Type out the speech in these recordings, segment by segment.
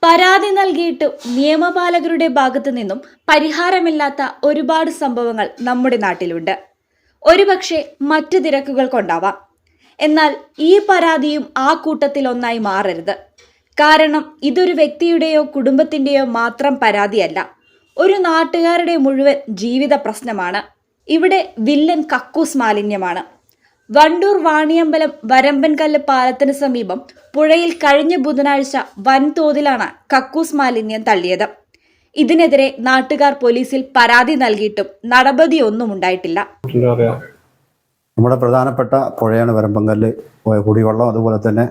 പരാതി നൽകിയിട്ട് നിയമപാലകരുടെ ഭാഗത്തു നിന്നും പരിഹാരമില്ലാത്ത ഒരുപാട് സംഭവങ്ങൾ നമ്മുടെ നാട്ടിലുണ്ട്. ഒരുപക്ഷെ മറ്റു തിരക്കുകൾ കൊണ്ടാവാം. എന്നാൽ ഈ പരാതിയും ആ കൂട്ടത്തിൽ ഒന്നായി മാറരുത്. കാരണം ഇതൊരു വ്യക്തിയുടെയോ കുടുംബത്തിൻ്റെയോ മാത്രം പരാതിയല്ല, ഒരു നാട്ടുകാരുടെ മുഴുവൻ ജീവിത പ്രശ്നമാണ്. ഇവിടെ വില്ലൻ കക്കൂസ് മാലിന്യമാണ്. വണ്ടൂർ വാണിയമ്പലം വരമ്പൻകല്ല് പാലത്തിന് സമീപം പുഴയിൽ കഴിഞ്ഞ ബുധനാഴ്ച വൻതോതിലാണ് കക്കൂസ് മാലിന്യം തള്ളിയത്. ഇതിനെതിരെ നാട്ടുകാർ പോലീസിൽ പരാതി നൽകിയിട്ടും നടപടിയൊന്നും ഉണ്ടായിട്ടില്ല. നമ്മുടെ പ്രധാനപ്പെട്ട പുഴയാണ് വരമ്പൻകല്ല്. കുടിവെള്ളം അതുപോലെ തന്നെ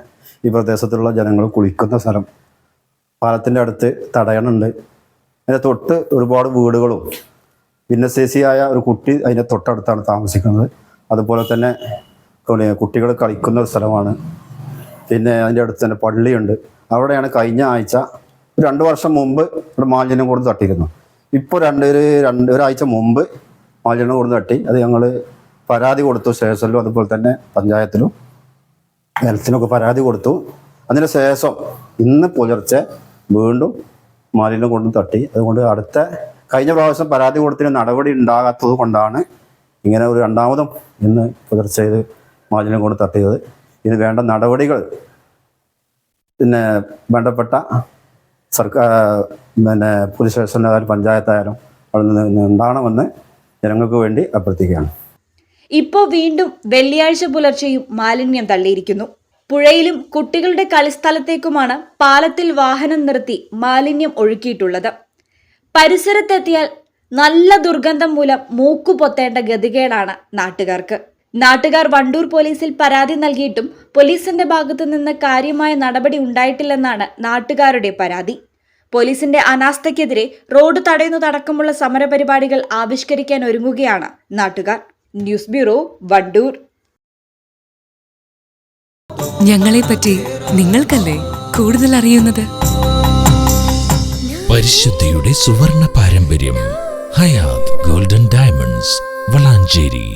ഈ പ്രദേശത്തുള്ള ജനങ്ങൾ കുളിക്കുന്ന സ്ഥലം. പാലത്തിൻ്റെ അടുത്ത് തടയണുണ്ട്. അതിൻ്റെ തൊട്ട് ഒരുപാട് വീടുകളും ഭിന്നശേഷിയായ ഒരു കുട്ടി അതിൻ്റെ തൊട്ടടുത്താണ് താമസിക്കുന്നത്. അതുപോലെ തന്നെ കുട്ടികൾ കളിക്കുന്ന ഒരു സ്ഥലമാണ്. പിന്നെ അതിൻ്റെ അടുത്ത് തന്നെ പള്ളിയുണ്ട്. അവിടെയാണ് കഴിഞ്ഞ ആഴ്ച 2 വർഷം മുമ്പ് ഒരു മാലിന്യം കൊടുത്ത് തട്ടിയിരുന്നു. ഇപ്പോൾ ഒരാഴ്ച മുമ്പ് മാലിന്യം കൊടുത്ത് തട്ടി. അത് ഞങ്ങൾ പരാതി കൊടുത്തു സ്റ്റേഷനിലും അതുപോലെ തന്നെ പഞ്ചായത്തിലും ഹെൽത്തിനൊക്കെ പരാതി കൊടുത്തു. അതിന് ശേഷം ഇന്ന് പുലർച്ചെ വീണ്ടും മാലിന്യം കൊണ്ട് തട്ടി. അതുകൊണ്ട് കഴിഞ്ഞ പ്രാവശ്യം പരാതി കൊടുത്തതിന് നടപടി ഉണ്ടാകാത്തത് കൊണ്ടാണ് ഇങ്ങനെ ഒരു രണ്ടാമതും ഇന്ന് പുലർച്ചെ ഇത് മാലിന്യം കൊണ്ട് തട്ടിയത്. ഇതിന് വേണ്ട നടപടികൾ പിന്നെ ബന്ധപ്പെട്ട സർക്കാർ പോലീസ് സ്റ്റേഷനായാലും പഞ്ചായത്തായാലും അവിടെ നിന്ന് ഉണ്ടാകണമെന്ന് ജനങ്ങൾക്ക് വേണ്ടി അഭ്യർത്ഥിക്കുകയാണ്. ഇപ്പോൾ വീണ്ടും വെള്ളിയാഴ്ച പുലർച്ചെയും മാലിന്യം തള്ളിയിരിക്കുന്നു. പുഴയിലും കുട്ടികളുടെ കളിസ്ഥലത്തേക്കുമാണ് പാലത്തിൽ വാഹനം നിർത്തി മാലിന്യം ഒഴുക്കിയിട്ടുള്ളത്. പരിസരത്തെത്തിയാൽ നല്ല ദുർഗന്ധം മൂലം മൂക്കു പൊത്തേണ്ട ഗതികേടാണ് നാട്ടുകാർക്ക്. നാട്ടുകാർ വണ്ടൂർ പോലീസിൽ പരാതി നൽകിയിട്ടും പോലീസിന്റെ ഭാഗത്തു നിന്ന് കാര്യമായ നടപടി ഉണ്ടായിട്ടില്ലെന്നാണ് നാട്ടുകാരുടെ പരാതി. പോലീസിന്റെ അനാസ്ഥയ്ക്കെതിരെ റോഡ് തടയുന്നതടക്കമുള്ള സമരപരിപാടികൾ ആവിഷ്കരിക്കാൻ ഒരുങ്ങുകയാണ് നാട്ടുകാർ. News bureau, Wandoor. ഞങ്ങളെപ്പറ്റി നിങ്ങൾക്കല്ലേ കൂടുതൽ അറിയുന്നത്? പരിശുദ്ധിയുടെ സുവർണ പാരമ്പര്യം. Hayath golden diamonds, Valanchery.